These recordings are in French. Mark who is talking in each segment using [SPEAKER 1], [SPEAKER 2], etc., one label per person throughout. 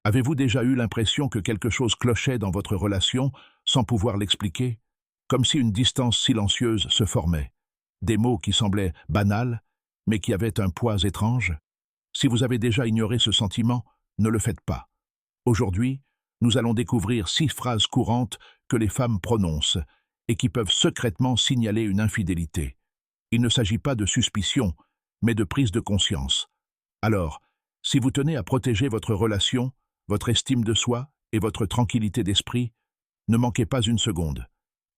[SPEAKER 1] Avez-vous déjà eu l'impression que quelque chose clochait dans votre relation sans pouvoir l'expliquer? Comme si une distance silencieuse se formait. Des mots qui semblaient banals, mais qui avaient un poids étrange? Si vous avez déjà ignoré ce sentiment, ne le faites pas. Aujourd'hui, nous allons découvrir 6 phrases courantes que les femmes prononcent et qui peuvent secrètement signaler une infidélité. Il ne s'agit pas de suspicion, mais de prise de conscience. Alors, si vous tenez à protéger votre relation, votre estime de soi et votre tranquillité d'esprit, ne manquez pas une seconde.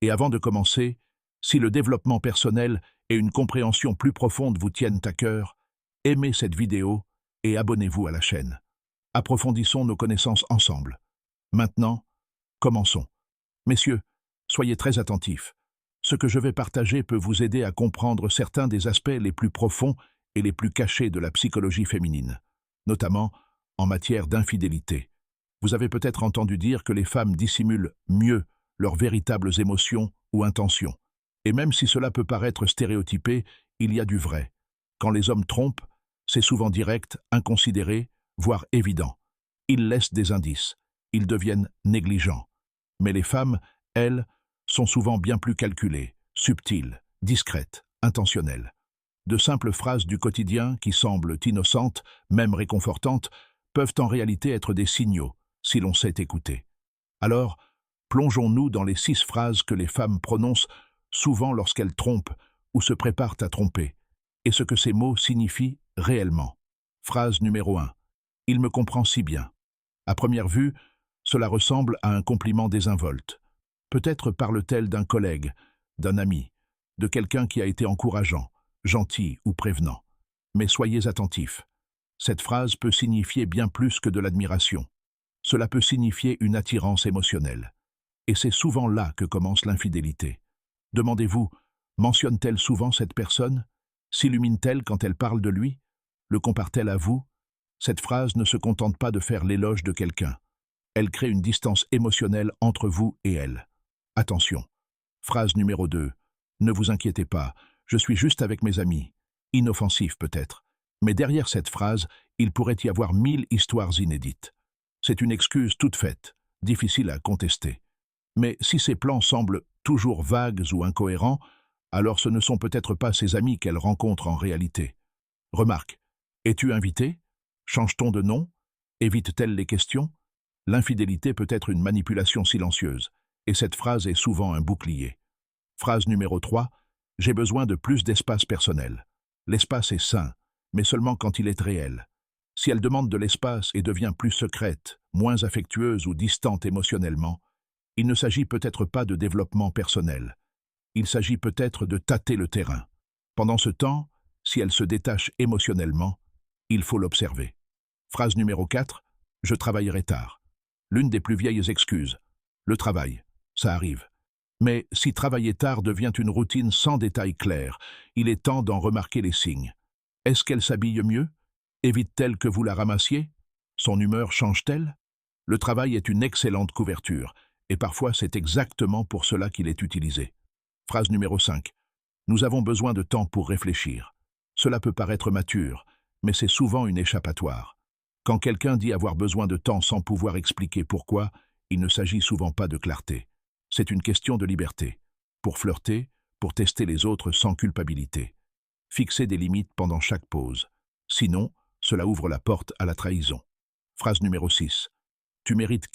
[SPEAKER 1] Et avant de commencer, si le développement personnel et une compréhension plus profonde vous tiennent à cœur, aimez cette vidéo et abonnez-vous à la chaîne. Approfondissons nos connaissances ensemble. Maintenant, commençons. Messieurs, soyez très attentifs. Ce que je vais partager peut vous aider à comprendre certains des aspects les plus profonds et les plus cachés de la psychologie féminine, notamment en matière d'infidélité. Vous avez peut-être entendu dire que les femmes dissimulent mieux leurs véritables émotions ou intentions. Et même si cela peut paraître stéréotypé, il y a du vrai. Quand les hommes trompent, c'est souvent direct, inconsidéré, voire évident. Ils laissent des indices, ils deviennent négligents. Mais les femmes, elles, sont souvent bien plus calculées, subtiles, discrètes, intentionnelles. De simples phrases du quotidien qui semblent innocentes, même réconfortantes, peuvent en réalité être des signaux, si l'on sait écouter. Alors, plongeons-nous dans les 6 phrases que les femmes prononcent souvent lorsqu'elles trompent ou se préparent à tromper, et ce que ces mots signifient réellement. Phrase numéro 1. Il me comprend si bien. À première vue, cela ressemble à un compliment désinvolte. Peut-être parle-t-elle d'un collègue, d'un ami, de quelqu'un qui a été encourageant, gentil ou prévenant. Mais soyez attentifs. Cette phrase peut signifier bien plus que de l'admiration. Cela peut signifier une attirance émotionnelle. Et c'est souvent là que commence l'infidélité. Demandez-vous, mentionne-t-elle souvent cette personne? S'illumine-t-elle quand elle parle de lui? Le compare-t-elle à vous? Cette phrase ne se contente pas de faire l'éloge de quelqu'un. Elle crée une distance émotionnelle entre vous et elle. Attention. Phrase numéro 2. Ne vous inquiétez pas, je suis juste avec mes amis. Inoffensif peut-être. Mais derrière cette phrase, il pourrait y avoir 1000 histoires inédites. C'est une excuse toute faite, difficile à contester. Mais si ses plans semblent toujours vagues ou incohérents, alors ce ne sont peut-être pas ses amis qu'elle rencontre en réalité. Remarque, es-tu invité? Change-t-on de nom? Évite-t-elle les questions? L'infidélité peut être une manipulation silencieuse, et cette phrase est souvent un bouclier. Phrase numéro 3. J'ai besoin de plus d'espace personnel. L'espace est sain, mais seulement quand il est réel. Si elle demande de l'espace et devient plus secrète, moins affectueuse ou distante émotionnellement, il ne s'agit peut-être pas de développement personnel. Il s'agit peut-être de tâter le terrain. Pendant ce temps, si elle se détache émotionnellement, il faut l'observer. Phrase numéro 4. Je travaillerai tard. L'une des plus vieilles excuses. Le travail, ça arrive. Mais si travailler tard devient une routine sans détails clairs, il est temps d'en remarquer les signes. Est-ce qu'elle s'habille mieux? Évite-t-elle que vous la ramassiez? Son humeur change-t-elle? Le travail est une excellente couverture, et parfois c'est exactement pour cela qu'il est utilisé. Phrase numéro 5. Nous avons besoin de temps pour réfléchir. Cela peut paraître mature, mais c'est souvent une échappatoire. Quand quelqu'un dit avoir besoin de temps sans pouvoir expliquer pourquoi, il ne s'agit souvent pas de clarté. C'est une question de liberté. Pour flirter, pour tester les autres sans culpabilité. Fixez des limites pendant chaque pause. Sinon, cela ouvre la porte à la trahison. Phrase numéro 6. Tu mérites